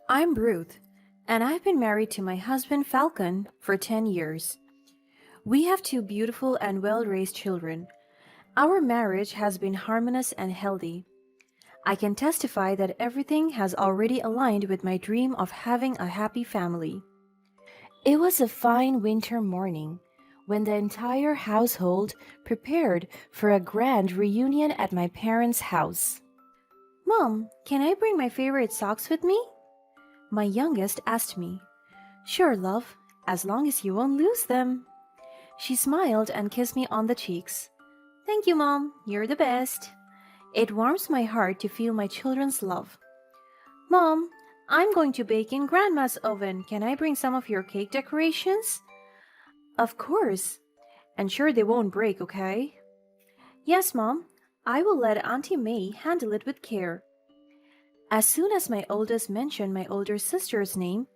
I'm Ruth, and I've been married to my husband Falcon for 10 years. We have two beautiful and well raised children. Our marriage has been harmonious and healthy. I can testify that everything has already aligned with my dream of having a happy family. It was a fine winter morning when the entire household prepared for a grand reunion at my parents' house. Mom, can I bring my favorite socks with me? My youngest asked me. Sure, love, as long as you won't lose them. She smiled and kissed me on the cheeks. Thank you, Mom. You're the best. It warms my heart to feel my children's love. Mom, I'm going to bake in Grandma's oven. Can I bring some of your cake decorations? Of course. And sure they won't break, okay? Yes, Mom. I will let Auntie May handle it with care. As soon as my oldest mentioned my older sister's name,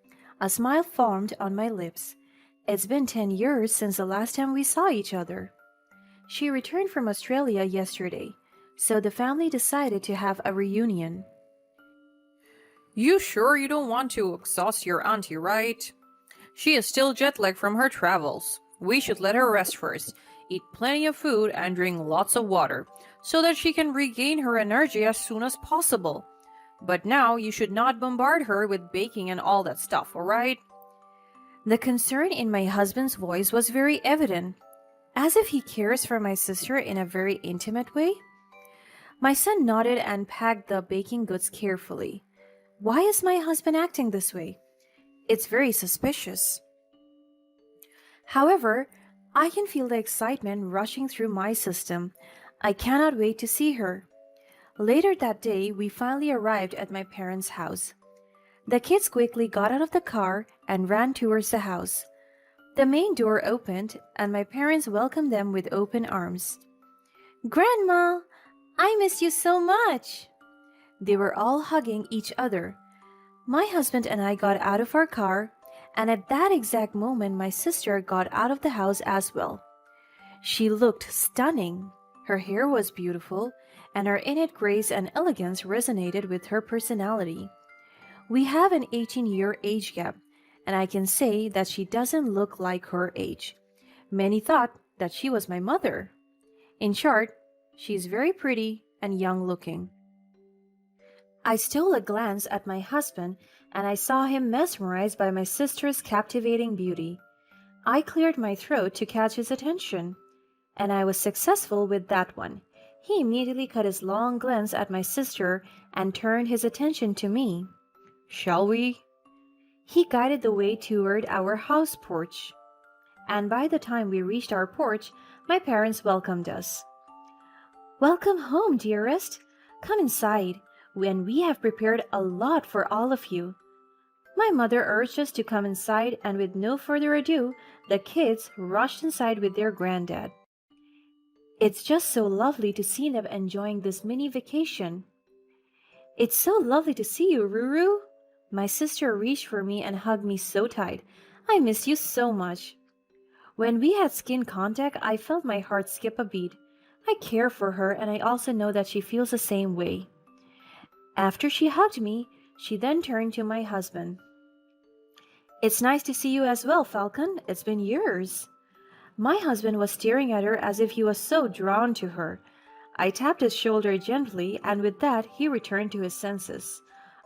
a smile formed on my lips. It's been 10 years since the last time we saw each other. She returned from Australia yesterday, so the family decided to have a reunion. You sure you don't want to exhaust your auntie, right? She is still jet lagged from her travels. We should let her rest first, eat plenty of food, and drink lots of water, so that she can regain her energy as soon as possible. But now you should not bombard her with baking and all that stuff, alright? The concern in my husband's voice was very evident, as if he cares for my sister in a very intimate way. My son nodded and packed the baking goods carefully. Why is my husband acting this way? It's very suspicious. However, I can feel the excitement rushing through my system. I cannot wait to see her. Later that day, we finally arrived at my parents' house. The kids quickly got out of the car and ran towards the house. The main door opened, and my parents welcomed them with open arms. Grandma, I miss you so much! They were all hugging each other. My husband and I got out of our car, and at that exact moment, my sister got out of the house as well. She looked stunning. Her hair was beautiful, and her innate grace and elegance resonated with her personality. We have an 18-year age gap, and I can say that she doesn't look like her age. Many thought that she was my mother. In short, she's very pretty and young looking. I stole a glance at my husband, and I saw him mesmerized by my sister's captivating beauty. I cleared my throat to catch his attention, and I was successful with that one. He immediately cut his long glance at my sister and turned his attention to me. Shall we? He guided the way toward our house porch, and by the time we reached our porch, my parents welcomed us. Welcome home, dearest. Come inside, and we have prepared a lot for all of you. My mother urged us to come inside, and with no further ado, the kids rushed inside with their granddad. It's just so lovely to see them enjoying this mini vacation. It's so lovely to see you, Ruru. My sister reached for me and hugged me so tight. I miss you so much. When we had skin contact, I felt my heart skip a beat. I care for her, and I also know that she feels the same way. After she hugged me, she then turned to my husband. It's nice to see you as well, Falcon. It's been years. My husband was staring at her as if he was so drawn to her. I tapped his shoulder gently, and with that, he returned to his senses.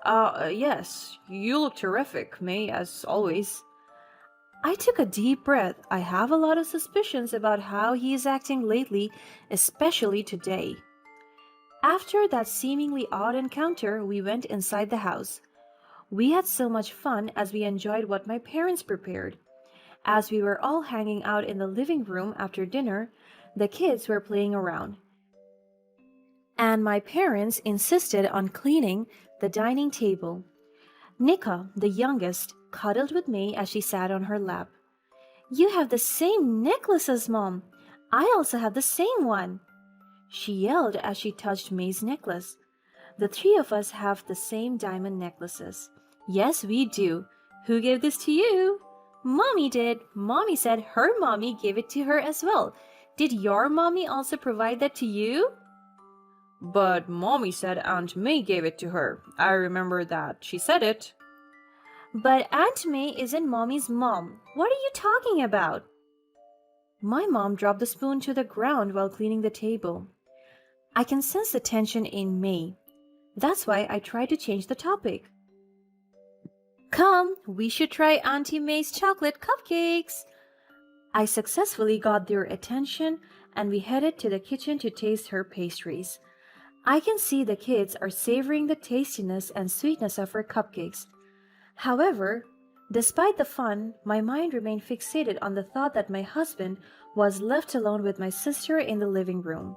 Yes, you look terrific, May, as always. I took a deep breath. I have a lot of suspicions about how he is acting lately, especially today. After that seemingly odd encounter, we went inside the house. We had so much fun as we enjoyed what my parents prepared. As we were all hanging out in the living room after dinner, the kids were playing around. And my parents insisted on cleaning the dining table. Nika, the youngest, cuddled with May as she sat on her lap. You have the same necklace as Mom. I also have the same one, she yelled as she touched May's necklace. The three of us have the same diamond necklaces. Yes, we do. Who gave this to you? Mommy did. Mommy said her mommy gave it to her as well. Did your mommy also provide that to you? But Mommy said Aunt May gave it to her. I remember that. She said it. But Aunt May isn't Mommy's mom. What are you talking about? My mom dropped the spoon to the ground while cleaning the table. I can sense the tension in May. That's why I tried to change the topic. Come, we should try Auntie May's chocolate cupcakes. I successfully got their attention and we headed to the kitchen to taste her pastries. I can see the kids are savoring the tastiness and sweetness of her cupcakes. However, despite the fun, my mind remained fixated on the thought that my husband was left alone with my sister in the living room.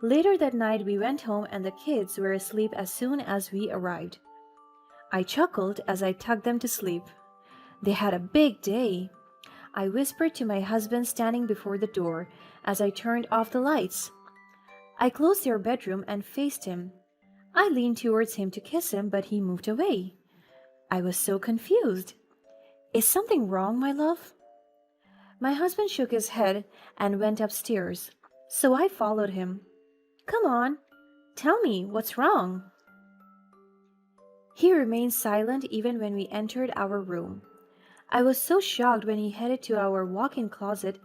Later that night, we went home and the kids were asleep as soon as we arrived. I chuckled as I tucked them to sleep. They had a big day. I whispered to my husband standing before the door as I turned off the lights. I closed their bedroom and faced him. I leaned towards him to kiss him, but he moved away. I was so confused. Is something wrong, my love? My husband shook his head and went upstairs, so I followed him. Come on, tell me what's wrong. He remained silent even when we entered our room. I was so shocked when he headed to our walk-in closet,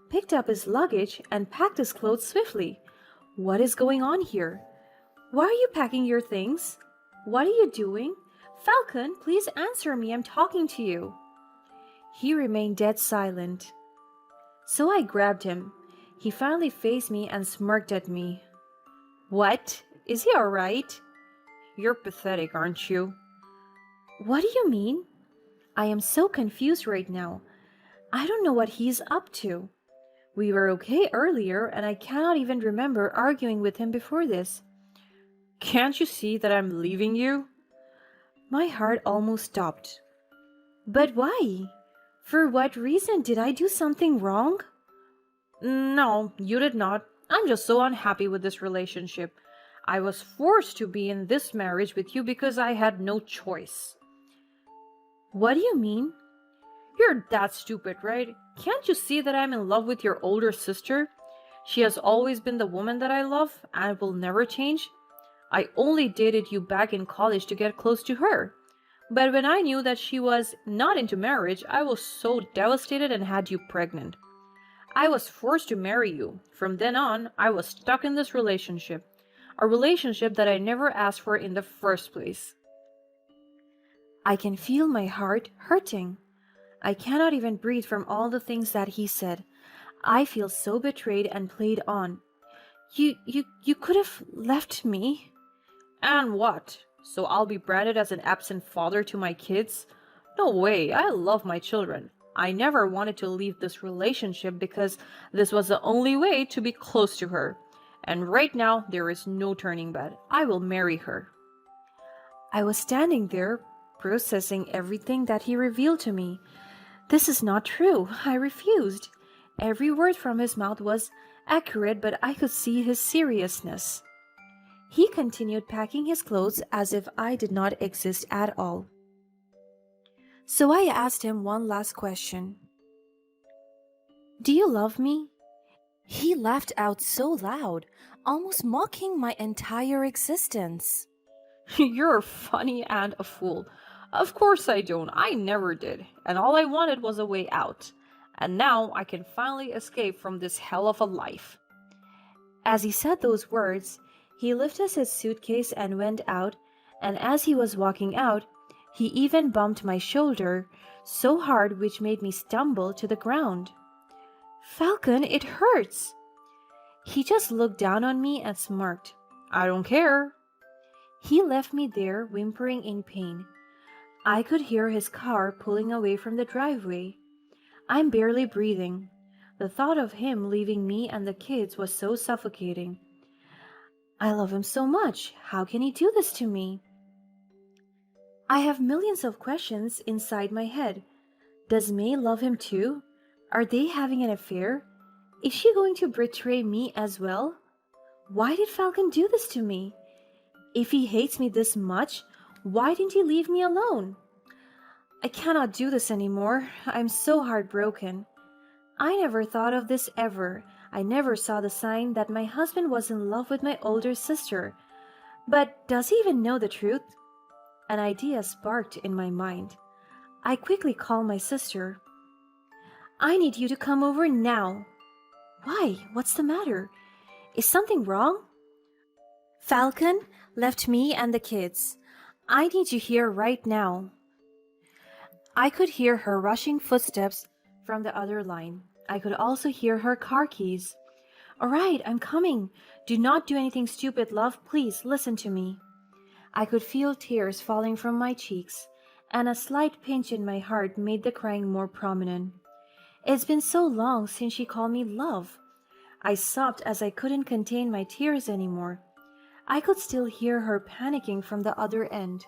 picked up his luggage, and packed his clothes swiftly. What is going on here? Why are you packing your things? What are you doing? Falcon, please answer me. I'm talking to you. He remained dead silent. So I grabbed him. He finally faced me and smirked at me. What? Is he all right? You're pathetic, aren't you? What do you mean? I am so confused right now. I don't know what he's up to. We were okay earlier, and I cannot even remember arguing with him before this. Can't you see that I'm leaving you? My heart almost stopped. But why? For what reason? Did I do something wrong? No, you did not. I'm just so unhappy with this relationship. I was forced to be in this marriage with you because I had no choice. What do you mean? You're that stupid, right? Can't you see that I'm in love with your older sister? She has always been the woman that I love and will never change. I only dated you back in college to get close to her. But when I knew that she was not into marriage, I was so devastated and had you pregnant. I was forced to marry you. From then on, I was stuck in this relationship. A relationship that I never asked for in the first place. I can feel my heart hurting. I cannot even breathe from all the things that he said. I feel so betrayed and played on. You could have left me. And what? So I'll be branded as an absent father to my kids? No way, I love my children. I never wanted to leave this relationship because this was the only way to be close to her. And right now, there is no turning back. I will marry her. I was standing there, processing everything that he revealed to me. This is not true. I refused. Every word from his mouth was accurate, but I could see his seriousness. He continued packing his clothes as if I did not exist at all. So I asked him one last question. Do you love me? He laughed out so loud, almost mocking my entire existence. You're funny and a fool. Of course I don't. I never did. And all I wanted was a way out. And now I can finally escape from this hell of a life. As he said those words, he lifted his suitcase and went out, and as he was walking out, he even bumped my shoulder so hard which made me stumble to the ground. Falcon, it hurts! He just looked down on me and smirked. I don't care. He left me there, whimpering in pain. I could hear his car pulling away from the driveway. I'm barely breathing. The thought of him leaving me and the kids was so suffocating. I love him so much. How can he do this to me? I have millions of questions inside my head. Does May love him too? Are they having an affair? Is she going to betray me as well? Why did Falcon do this to me? If he hates me this much, why didn't he leave me alone? I cannot do this anymore. I'm so heartbroken. I never thought of this ever. I never saw the sign that my husband was in love with my older sister. But does he even know the truth? An idea sparked in my mind. I quickly call my sister. I need you to come over now. Why? What's the matter? Is something wrong? Falcon left me and the kids. I need you here right now. I could hear her rushing footsteps from the other line. I could also hear her car keys. All right, I'm coming. Do not do anything stupid, love. Please listen to me. I could feel tears falling from my cheeks, and a slight pinch in my heart made the crying more prominent. It's been so long since she called me love. I sobbed as I couldn't contain my tears anymore. I could still hear her panicking from the other end.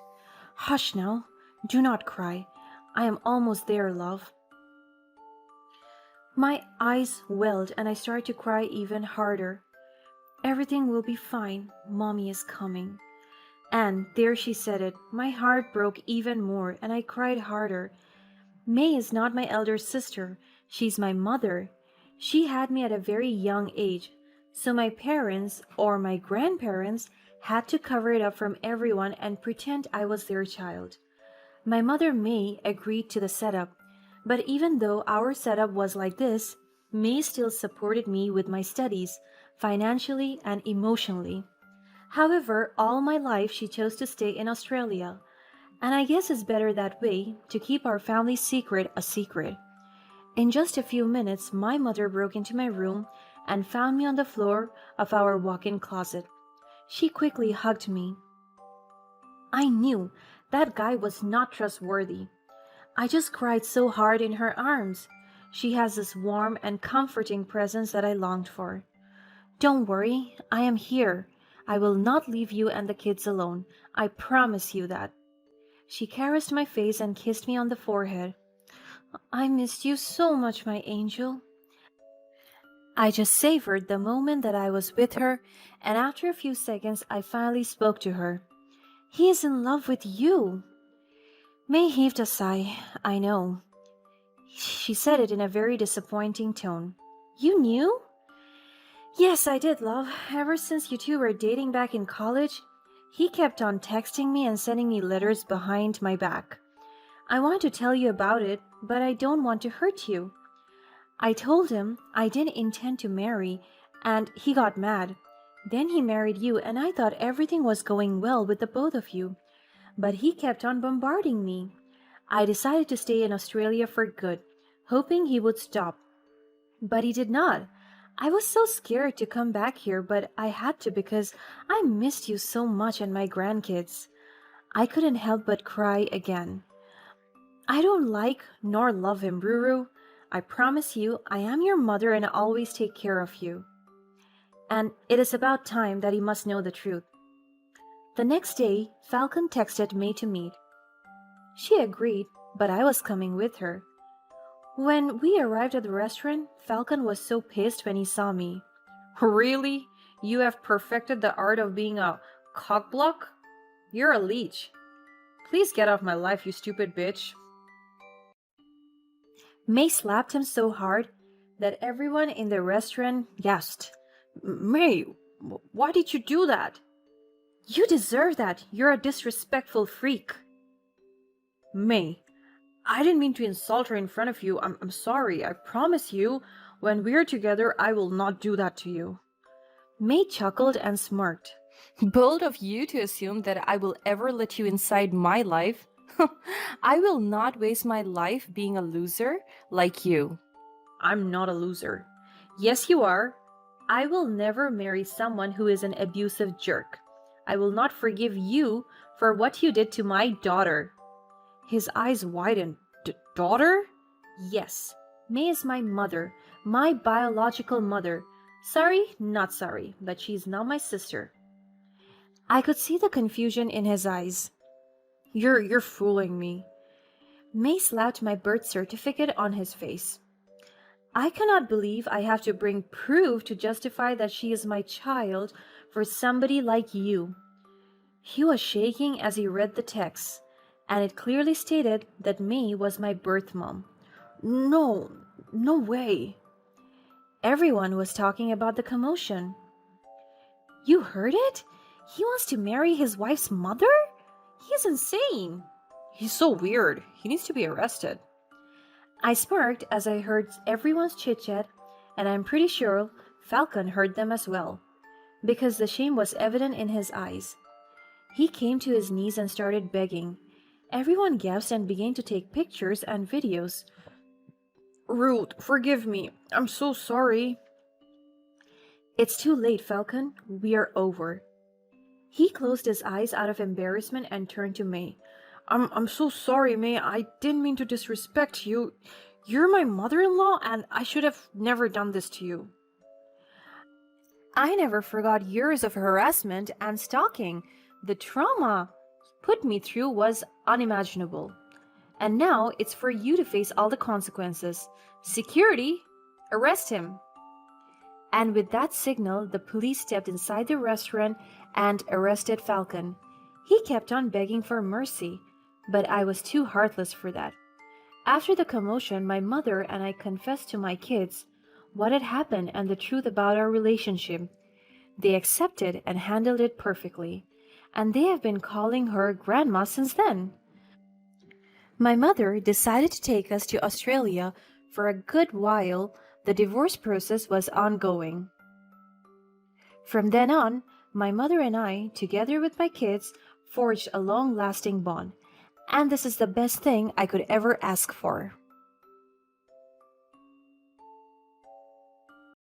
Hush now. Do not cry. I am almost there, love. My eyes welled and I started to cry even harder. Everything will be fine. Mommy is coming. And there she said it. My heart broke even more and I cried harder. May is not my elder sister. She's my mother. She had me at a very young age. So my parents, or my grandparents, had to cover it up from everyone and pretend I was their child. My mother, May, agreed to the setup. But even though our setup was like this, May still supported me with my studies, financially and emotionally. However, all my life she chose to stay in Australia. And I guess it's better that way, to keep our family secret a secret. In just a few minutes, my mother broke into my room and found me on the floor of our walk-in closet. She quickly hugged me. I knew that guy was not trustworthy. I just cried so hard in her arms. She has this warm and comforting presence that I longed for. Don't worry, I am here. I will not leave you and the kids alone. I promise you that. She caressed my face and kissed me on the forehead. I missed you so much, my angel. I just savored the moment that I was with her, and after a few seconds I finally spoke to her. He is in love with you. May heaved a sigh. I know. She said it in a very disappointing tone. You knew? Yes, I did, love. Ever since you two were dating back in college, he kept on texting me and sending me letters behind my back. I want to tell you about it, but I don't want to hurt you. I told him I didn't intend to marry, and he got mad. Then he married you, and I thought everything was going well with the both of you. But he kept on bombarding me. I decided to stay in Australia for good, hoping he would stop. But he did not. I was so scared to come back here, but I had to because I missed you so much and my grandkids. I couldn't help but cry again. I don't like nor love him, Ruru. I promise you, I am your mother and I always take care of you. And it is about time that he must know the truth. The next day, Falcon texted May to meet. She agreed, but I was coming with her. When we arrived at the restaurant, Falcon was so pissed when he saw me. Really? You have perfected the art of being a cockblock? You're a leech. Please get off my life, you stupid bitch. May slapped him so hard that everyone in the restaurant gasped. May, why did you do that? You deserve that. You're a disrespectful freak. May, I didn't mean to insult her in front of you. I'm sorry. I promise you, when we're together, I will not do that to you. May chuckled and smirked. Bold of you to assume that I will ever let you inside my life. I will not waste my life being a loser like you. I'm not a loser. Yes, you are. I will never marry someone who is an abusive jerk. I will not forgive you for what you did to my daughter. His eyes widened. Daughter? Yes. May is my mother, my biological mother. Sorry, not sorry, but she's not my sister. I could see the confusion in his eyes. You're fooling me. May slapped my birth certificate on his face. I cannot believe I have to bring proof to justify that she is my child for somebody like you. He was shaking as he read the text, and it clearly stated that May was my birth mom. No way. Everyone was talking about the commotion. You heard it? He wants to marry his wife's mother? He's insane. He's so weird. He needs to be arrested. I smirked as I heard everyone's chit chat, and I'm pretty sure Falcon heard them as well, because the shame was evident in his eyes. He came to his knees and started begging. Everyone gasped and began to take pictures and videos. Ruth, forgive me. I'm so sorry. It's too late, Falcon. We are over. He closed his eyes out of embarrassment and turned to May. I'm so sorry, May. I didn't mean to disrespect you. You're my mother-in-law, and I should have never done this to you. I never forgot years of harassment and stalking. The trauma put me through was unimaginable. And now it's for you to face all the consequences. Security, arrest him. And with that signal, the police stepped inside the restaurant and arrested Falcon. He kept on begging for mercy, but I was too heartless for that. After the commotion, my mother and I confessed to my kids what had happened and the truth about our relationship. They accepted and handled it perfectly, and they have been calling her Grandma since then. My mother decided to take us to Australia for a good while. The divorce process was ongoing. From then on, my mother and I, together with my kids, forged a long-lasting bond, and this is the best thing I could ever ask for.